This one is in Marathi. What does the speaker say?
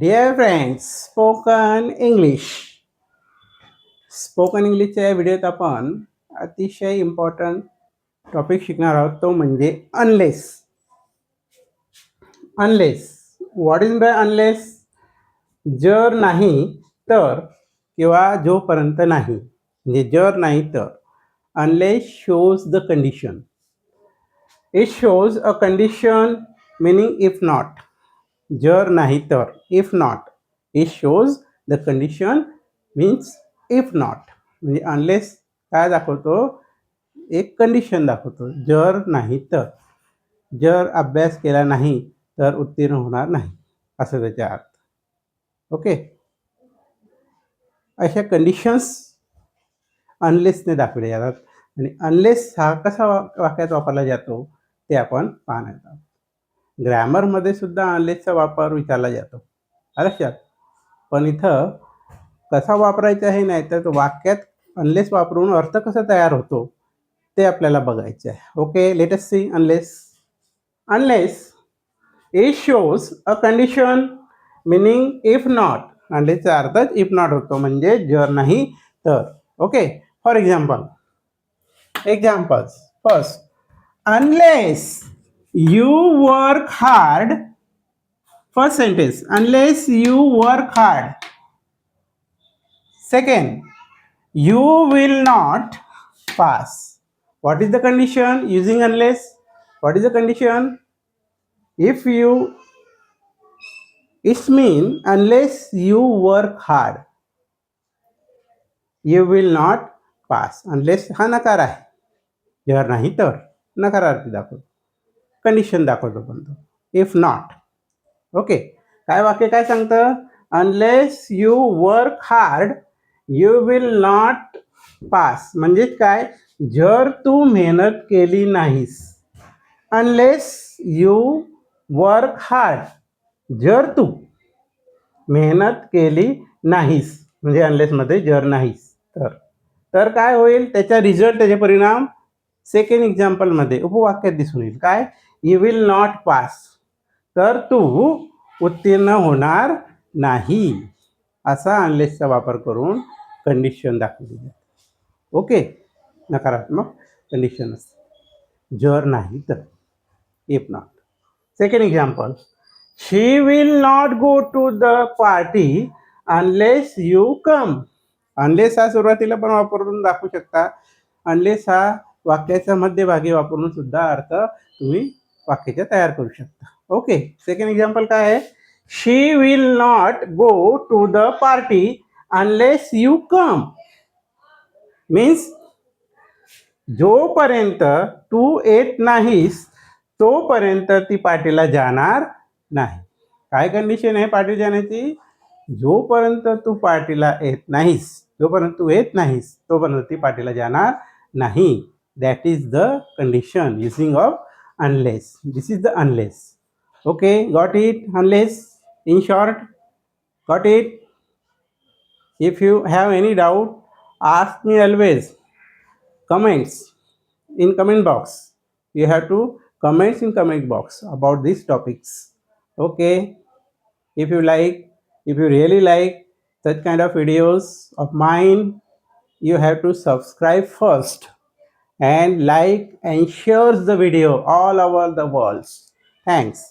डिअर फ्रेंड्स, स्पोकन इंग्लिशच्या या व्हिडिओत आपण अतिशय इम्पॉर्टंट टॉपिक शिकणार आहोत. तो म्हणजे unless. What is by unless? जर नाही तर, किंवा जोपर्यंत नाही, म्हणजे जर नाही तर. Unless shows the condition. It shows a condition meaning if not. जर नाही तर, if not. It shows the condition means if not. म्हणजे अनलेस काय दाखवतो? एक कंडिशन दाखवतो. जर नाही तर, जर अभ्यास केला नाही तर उत्तीर्ण होणार नाही, असं त्याचा अर्थ. ओके, अशा कंडिशन्स अनलेसने दाखवले जातात. आणि अनलेस हा कसा वाक्यात वापरला जातो ते आपण पाहणार आहोत. ग्रॅमरमध्ये सुद्धा अनलेसचा वापर विचारला जातो, लक्षात. पण इथं कसा वापरायचा हे नाही, तर वाक्यात अनलेस वापरून अर्थ कसा तयार होतो ते आपल्याला बघायचं आहे. Okay, let us see unless. It shows a condition meaning if not. अनलेसचा अर्थच इफ नॉट होतो, म्हणजे जर नाही तर. Okay, for examples. First, unless you work hard. First sentence, unless you work hard. Second, you will not pass. What is the condition using unless? What is the condition? If you, it means unless you work hard, you will not pass. Unless हा नकार आहे, जर नाही तर नकारार्थी दाखवतो, कंडिशन दाखवतो पण तो, इफ नॉट. ओके, काय वाक्य काय सांगतं? Unless you work hard you will not pass. म्हणजेच काय? जर तू मेहनत केली नाहीस. अनलेस यू वर्क हार्ड, जर तू मेहनत केली नाहीस, म्हणजे अनलेसमध्ये जर नाहीस तर काय होईल? त्याचा रिझल्ट, त्याचे परिणाम सेकंड एक्झाम्पलमध्ये उपवाक्यात दिसून येईल. काय? यू विल नॉट पास, तर तू उत्तीर्ण होणार नाही. असा अनलेसचा वापर करून कंडिशन दाखवली जाते. ओके, नकारात्मक कंडिशन असते, जर नाही तर, if not. Second example, she will not go to the party unless you come. Unless हा सुरुवातीला पण वापरून दाखवू शकता. अनलेस हा वाक्याच्या मध्यभागी वापरून सुद्धा अर्थ तुम्ही वाक्याच्या तयार करू शकता. ओके, सेकंड एक्झाम्पल काय आहे? She will not go to the party unless you come. Means जोपर्यंत तू येत नाहीस तोपर्यंत ती पार्टीला जाणार नाही. काय कंडिशन आहे पार्टी जाण्याची? जोपर्यंत तू पार्टीला येत नाहीस, जोपर्यंत तू येत नाहीस तोपर्यंत ती पार्टीला जाणार नाही. That is the condition using of unless. This is the unless. Okay, got it? Unless, in short, got it? If you have any doubt, ask me always. Comments in comment box. You have to comments in comment box about these topics. Okay, if you really like such kind of videos of mine, you have to subscribe first and like and share the video all over the world. Thanks.